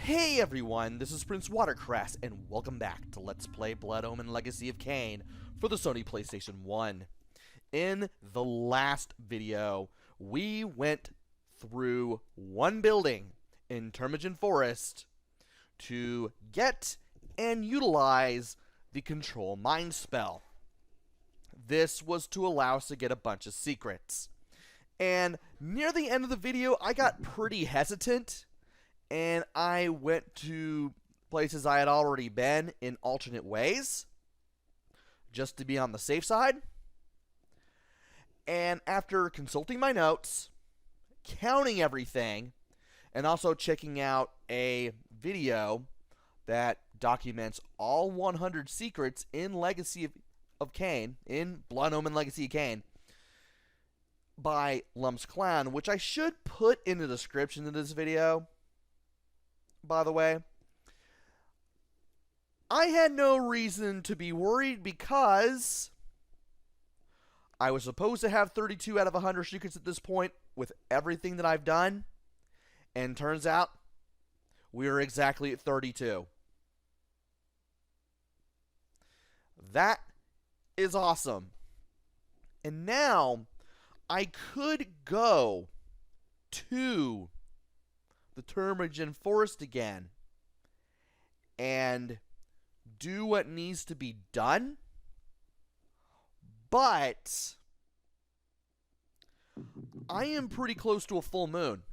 Hey everyone, this is PrinceWatercress, and welcome back to Let's Play Blood Omen Legacy of Kain for the Sony PlayStation 1. In the last video, we went through one building in Termagant Forest to get and utilize the Control Mind spell. This was to allow us to get a bunch of secrets. And near the end of the video, I got pretty hesitant, and I went to places I had already been in alternate ways, just to be on the safe side. And after consulting my notes, counting everything, and also checking out a video that documents all 100 secrets in Legacy of Kain, in Blood Omen Legacy of Kain, by Lump's Clown, which I should put in the description of this video, by the way. I had no reason to be worried because I was supposed to have 32 out of 100 secrets at this point with everything that I've done, and turns out we are exactly at 32. That is awesome. And now I could go to the Termagant Forest again and do what needs to be done, but I am pretty close to a full moon.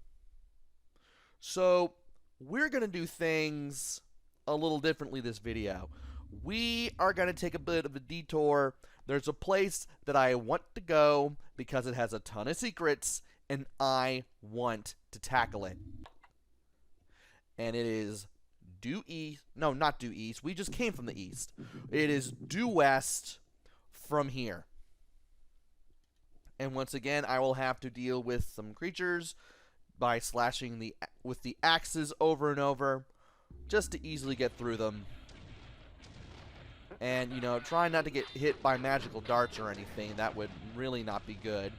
So we're going to do things a little differently this video. We are going to take a bit of a detour. There's a place that I want to go because it has a ton of secrets, and I want to tackle it. And it is due east. No, not due east. We just came from the east. It is due west from here. And once again, I will have to deal with some creatures by slashing with the axes over and over, just to easily get through them. And, you know, try not to get hit by magical darts or anything. That would really not be good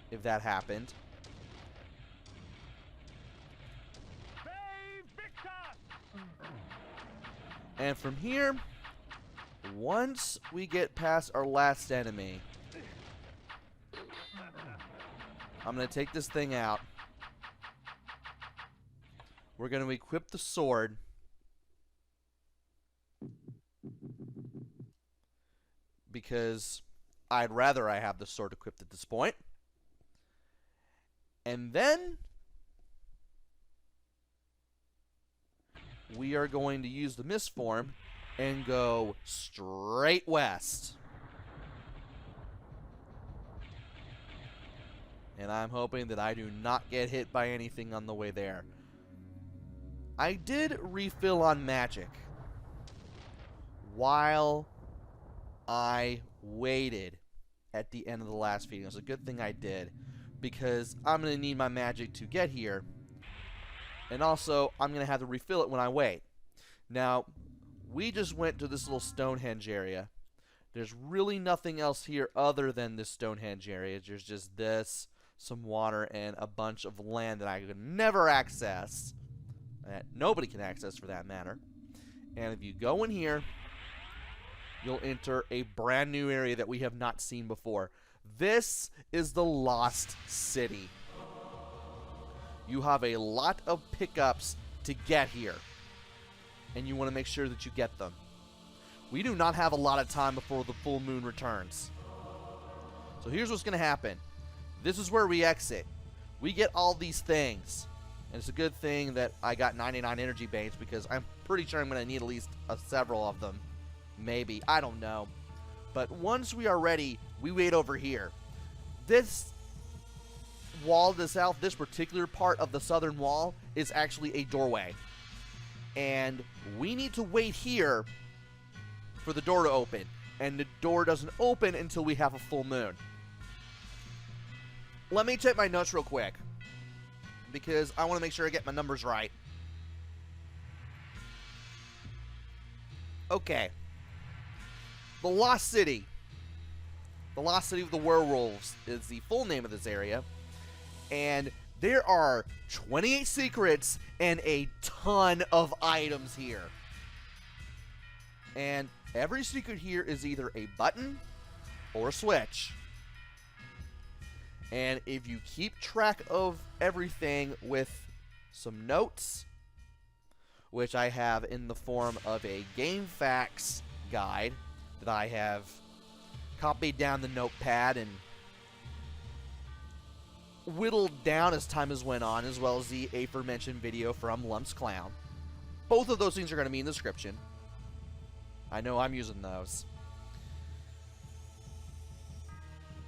if that happened. And from here, once we get past our last enemy, I'm going to take this thing out. We're going to equip the sword. Because I'd rather I have the sword equipped at this point. And then we are going to use the mist form and go straight west. And I'm hoping that I do not get hit by anything on the way there. I did refill on magic while I waited at the end of the last video. It's a good thing I did, because I'm going to need my magic to get here. And also, I'm going to have to refill it when I wait. Now, we just went to this little Stonehenge area. There's really nothing else here other than this Stonehenge area. There's just this, some water, and a bunch of land that I could never access. That nobody can access, for that matter. And if you go in here, you'll enter a brand new area that we have not seen before. This is the Lost City. You have a lot of pickups to get here, and you want to make sure that you get them. We do not have a lot of time before the full moon returns. So here's what's going to happen. This is where we exit. We get all these things, and it's a good thing that I got 99 energy baits, because I'm pretty sure I'm going to need at least several of them. Maybe. I don't know. But once we are ready, we wait over here. This wall to the south, this particular part of the southern wall, is actually a doorway. And we need to wait here for the door to open. And the door doesn't open until we have a full moon. Let me check my notes real quick, because I want to make sure I get my numbers right. Okay. The Lost City. The Lost City of the Werewolves is the full name of this area. And There are 28 secrets and a ton of items here. And every secret here is either a button or a switch. And if you keep track of everything with some notes, which I have in the form of a game facts guide that I have copied down the notepad and whittled down as time has went on, as well as the aforementioned video from Lump's Clown. Both of those things are going to be in the description. I know I'm using those.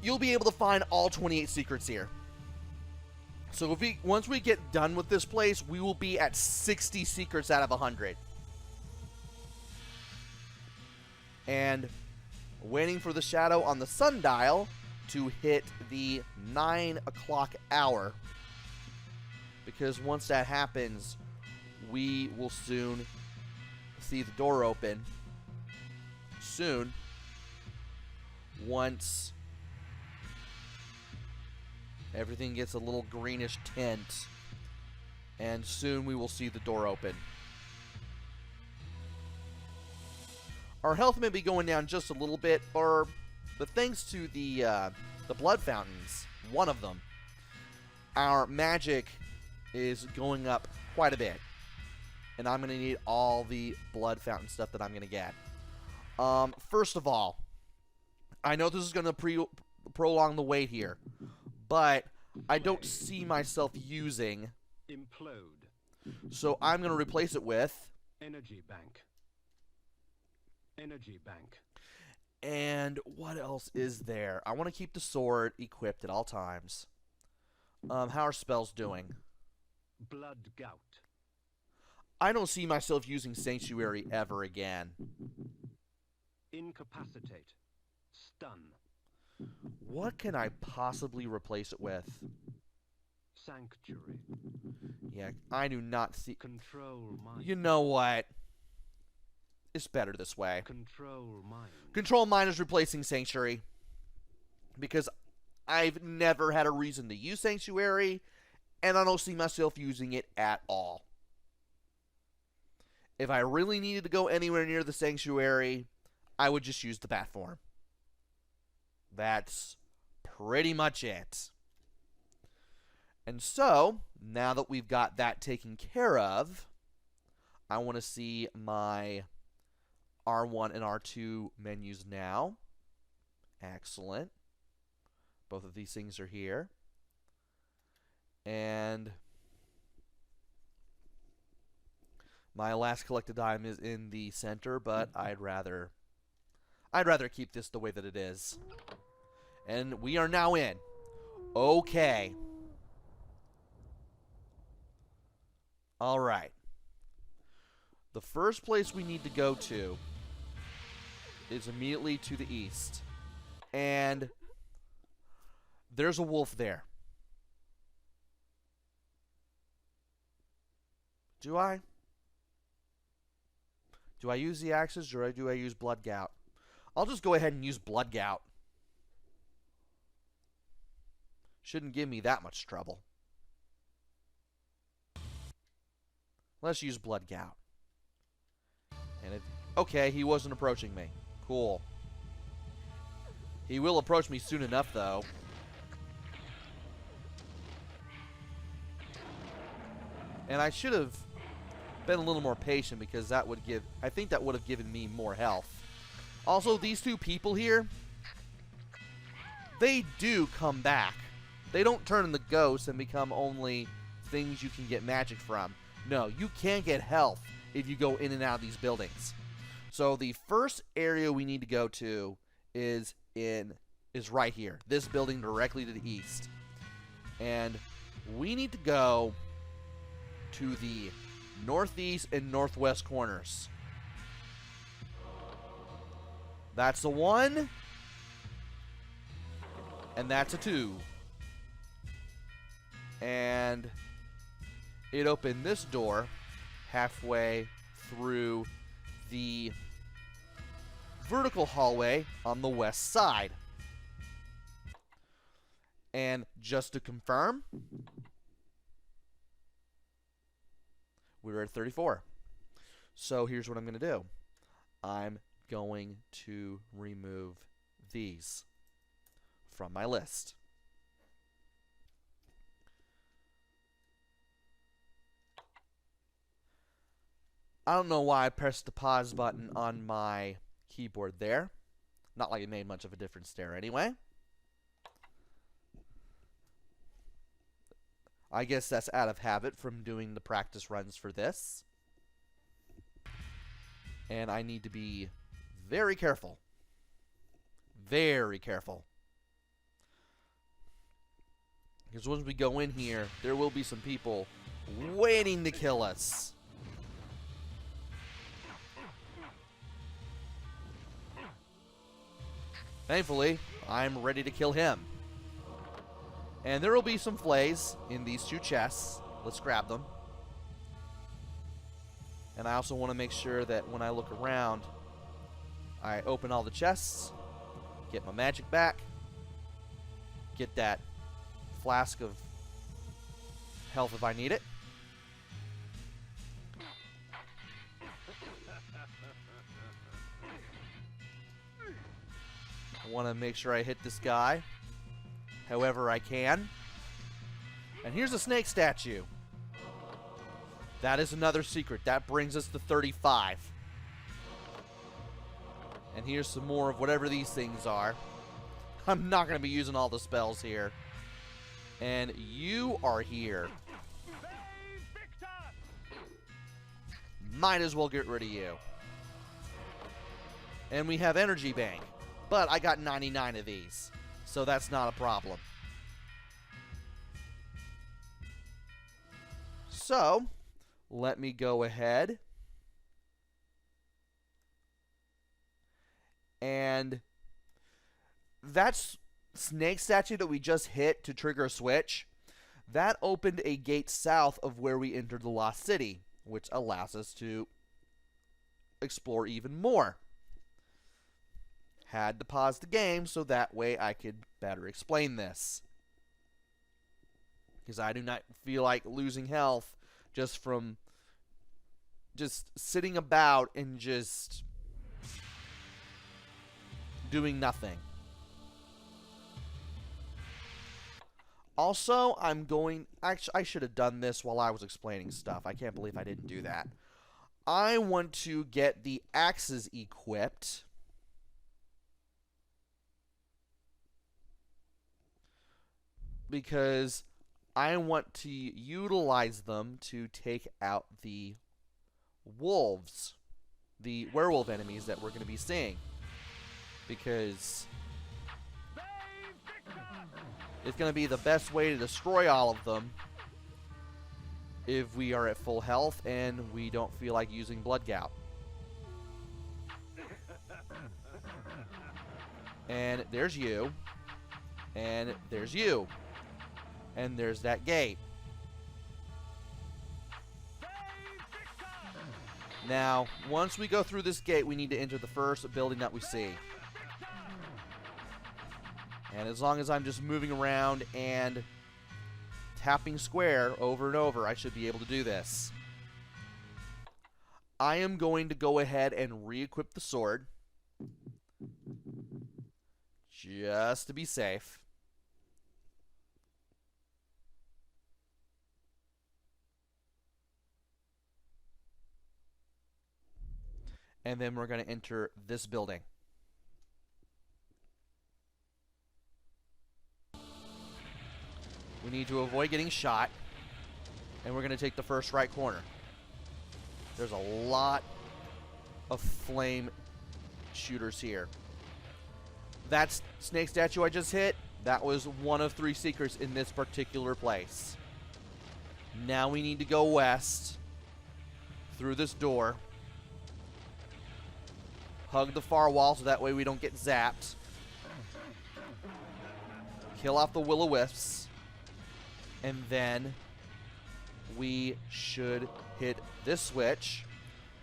You'll be able to find all 28 secrets here. So once we get done with this place, we will be at 60 secrets out of 100. And waiting for the shadow on the sundial to hit the 9 o'clock hour. Because once that happens, we will soon see the door open. Soon. Once everything gets a little greenish tint. And soon we will see the door open. Our health may be going down just a little bit, but thanks to the blood fountains, one of them, our magic is going up quite a bit. And I'm going to need all the blood fountain stuff that I'm going to get. First of all, I know this is going to prolong the wait here, but I don't see myself using Implode. So I'm going to replace it with Energy Bank. Energy Bank. And what else is there? I want to keep the sword equipped at all times. How are spells doing? Blood Gout. I don't see myself using Sanctuary ever again. Incapacitate. Stun. What can I possibly replace it with? Sanctuary. Yeah, I do not see... Control Mind. You know what? It's better this way. Control Mind. Control Mind is replacing Sanctuary. Because I've never had a reason to use Sanctuary, and I don't see myself using it at all. If I really needed to go anywhere near the Sanctuary, I would just use the Bat form. That's pretty much it. And so, now that we've got that taken care of, I want to see my R1 and R2 menus now. Excellent. Both of these things are here. And my last collected item is in the center, but I'd rather keep this the way that it is. And we are now in. Okay. Alright. The first place we need to go to is immediately to the east. And there's a wolf there. Do I use the axes or do I use Blood Gout? I'll just go ahead and use Blood Gout. Shouldn't give me that much trouble. Let's use Blood Gout. And okay, he wasn't approaching me. Cool. He will approach me soon enough, though. And I should have been a little more patient because that would give... I think that would have given me more health. Also, these two people here, they do come back. They don't turn into ghosts and become only things you can get magic from. No, you can get health if you go in and out of these buildings. So the first area we need to go to is right here. This building directly to the east. And we need to go to the northeast and northwest corners. That's a 1. And that's a 2. And it opened this door halfway through the vertical hallway on the west side. And just to confirm, we're at 34. So here's what I'm going to do. I'm going to remove these from my list. I don't know why I pressed the pause button on my keyboard there. Not like it made much of a difference there anyway. I guess that's out of habit from doing the practice runs for this. And I need to be very careful. Very careful. Because once we go in here, there will be some people waiting to kill us. Thankfully, I'm ready to kill him. And there will be some flays in these two chests. Let's grab them. And I also want to make sure that when I look around, I open all the chests, get my magic back, get that flask of health if I need it. I want to make sure I hit this guy however I can. And here's a snake statue. That is another secret. That brings us to 35. And here's some more of whatever these things are. I'm not going to be using all the spells here. And you are here. Might as well get rid of you. And we have energy bank. But I got 99 of these. So that's not a problem. So, let me go ahead. And that snake statue that we just hit to trigger a switch, that opened a gate south of where we entered the Lost City, which allows us to explore even more. Had to pause the game so that way I could better explain this. Because I do not feel like losing health just from just sitting about and just doing nothing. Also, actually, I should have done this while I was explaining stuff. I can't believe I didn't do that. I want to get the axes equipped. Because I want to utilize them to take out the wolves, the werewolf enemies that we're going to be seeing. Because it's going to be the best way to destroy all of them if we are at full health and we don't feel like using blood gout. And there's you. And there's you. And there's that gate. Now, once we go through this gate, we need to enter the first building that we see. And as long as I'm just moving around and tapping square over and over, I should be able to do this. I am going to go ahead and re-equip the sword. Just to be safe. And then we're going to enter this building. We need to avoid getting shot. And we're going to take the first right corner. There's a lot of flame shooters here. That snake statue I just hit, that was one of 3 secrets in this particular place. Now we need to go west through this door. Hug the far wall so that way we don't get zapped. Kill off the will-o-wisps. And then we should hit this switch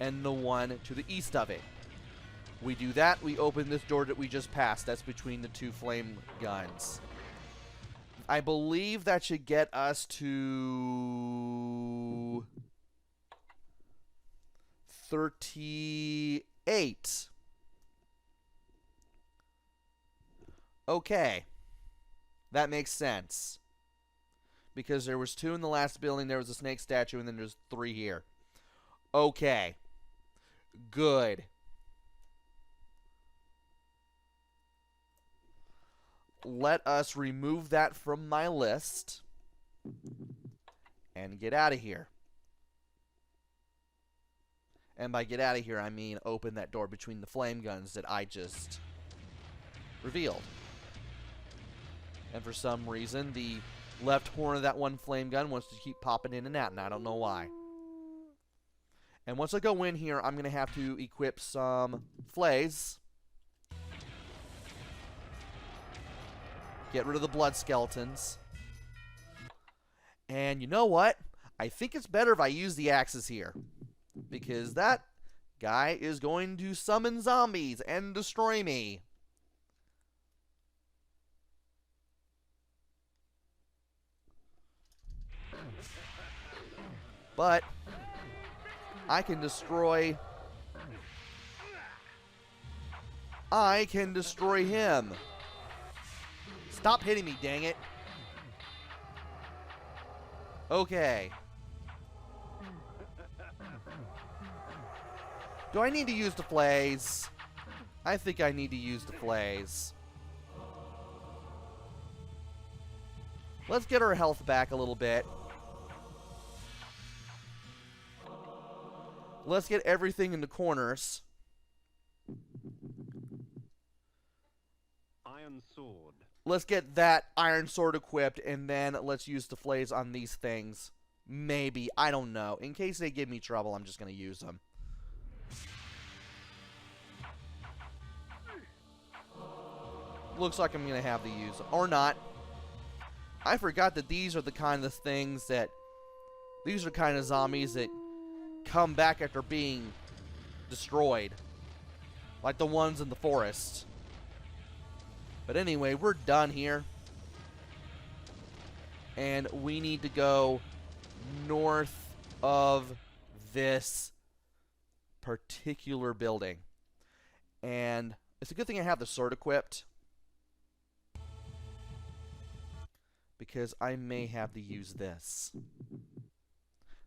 and the one to the east of it. We do that, we open this door that we just passed. That's between the 2 flame guns. I believe that should get us to 38. Okay. That makes sense. Because there was 2 in the last building, there was a snake statue, and then there's 3 here. Okay. Good. Let us remove that from my list and get out of here. And by get out of here, I mean open that door between the flame guns that I just revealed. And for some reason, the left horn of that one flame gun wants to keep popping in and out, and I don't know why. And once I go in here, I'm going to have to equip some flays. Get rid of the blood skeletons. And you know what? I think it's better if I use the axes here. Because that guy is going to summon zombies and destroy me. But I can destroy him. Stop hitting me, dang it. Okay. Do I need to use the flays? I think I need to use the flays. Let's get our health back a little bit. Let's get everything in the corners. Iron sword. Let's get that iron sword equipped, and then let's use the flays on these things. Maybe. I don't know. In case they give me trouble, I'm just going to use them. Looks like I'm going to have to use them. Or not. I forgot that these are the kind of things that... These are the kind of zombies that come back after being destroyed. Like the ones in the forest. But anyway, we're done here. And we need to go north of this particular building. And it's a good thing I have the sword equipped. Because I may have to use this.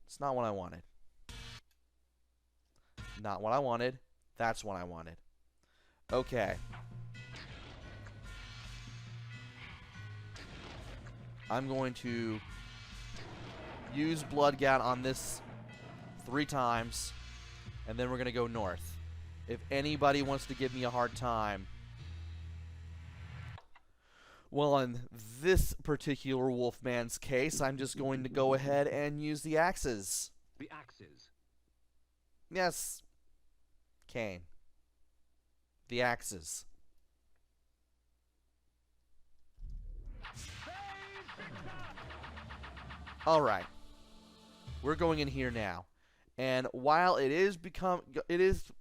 It's not what I wanted. Not what I wanted. That's what I wanted. Okay. I'm going to use Blood Gout on this 3 times. And then we're going to go north. If anybody wants to give me a hard time... Well, in this particular Wolfman's case, I'm just going to go ahead and use the axes. The axes. Yes. Kain. The axes. Alright. We're going in here now. And while it is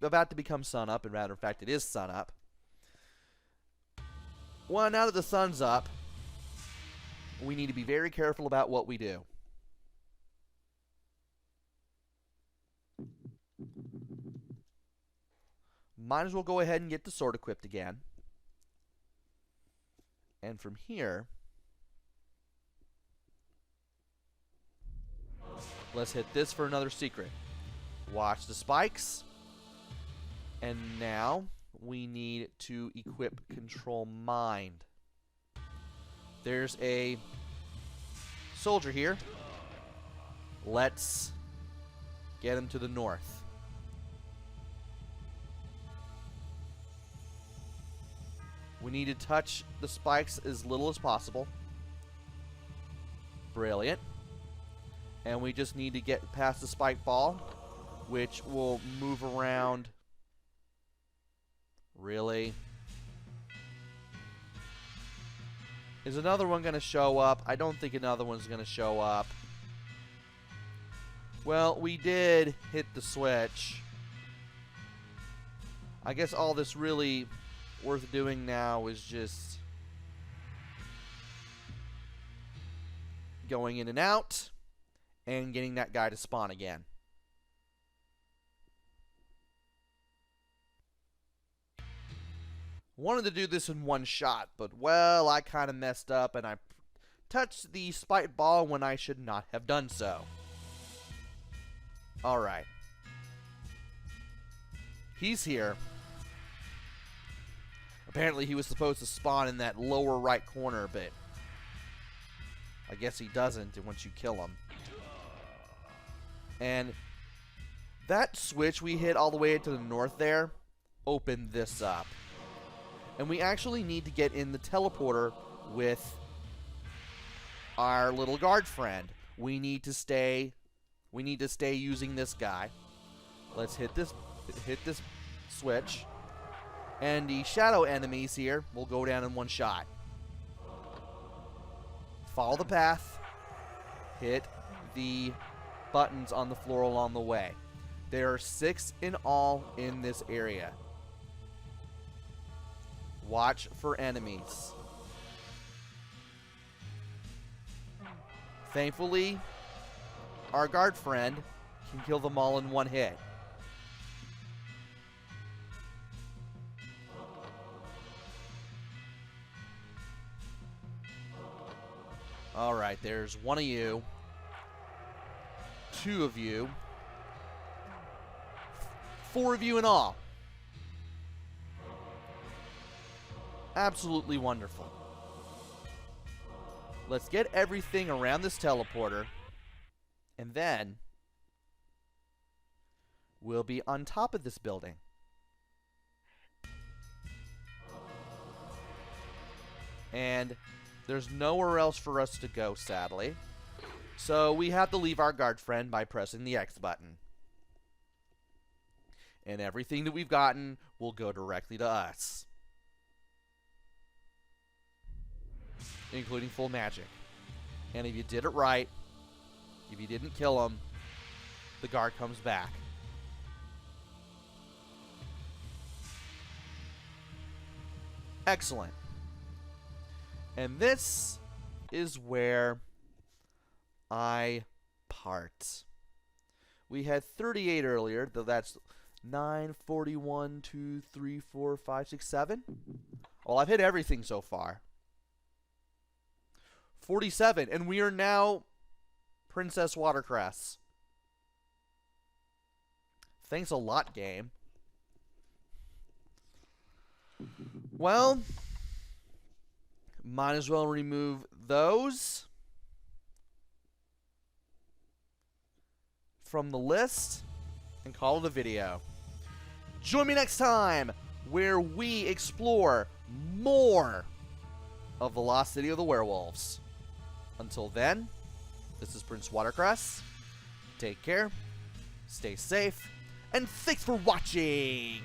about to become sunup, and matter of fact, it is sunup. Well, now that the sun's up, we need to be very careful about what we do. Might as well go ahead and get the sword equipped again. And from here, let's hit this for another secret. Watch the spikes. And now we need to equip Control Mind. There's a soldier here. Let's get him to the north. We need to touch the spikes as little as possible. Brilliant. And we just need to get past the spike ball, which will move around. Really? Is another one going to show up? I don't think another one's going to show up. Well, we did hit the switch. I guess all this really worth doing now is just going in and out and getting that guy to spawn again. Wanted to do this in one shot, but well, I kind of messed up and I touched the spike ball when I should not have done so. Alright. He's here. Apparently he was supposed to spawn in that lower right corner, but I guess he doesn't once you kill him. And that switch we hit all the way to the north there opened this up. And we actually need to get in the teleporter with our little guard friend. We need to stay using this guy. Let's hit this switch. And the shadow enemies here will go down in one shot. Follow the path. Hit the buttons on the floor along the way. There are 6 in all in this area. Watch for enemies. Thankfully, our guard friend can kill them all in one hit. Alright, there's 1 of you. 2 of you. 4 of you in all. Absolutely wonderful. Let's get everything around this teleporter. And then we'll be on top of this building. And there's nowhere else for us to go, sadly. So we have to leave our guard friend by pressing the X button. And everything that we've gotten will go directly to us. Including full magic. And if you did it right, if you didn't kill him, the guard comes back. Excellent. And this is where I part. We had 38 earlier, though that's 9, 41, 2, 3, 4, 5, 6, 7. Well, I've hit everything so far. 47, and we are now PrinceWatercress. Thanks a lot, game. Well, might as well remove those from the list and call it a video. Join me next time where we explore more of the Lost City of the Werewolves. Until then, this is PrinceWatercress. Take care, stay safe, and thanks for watching!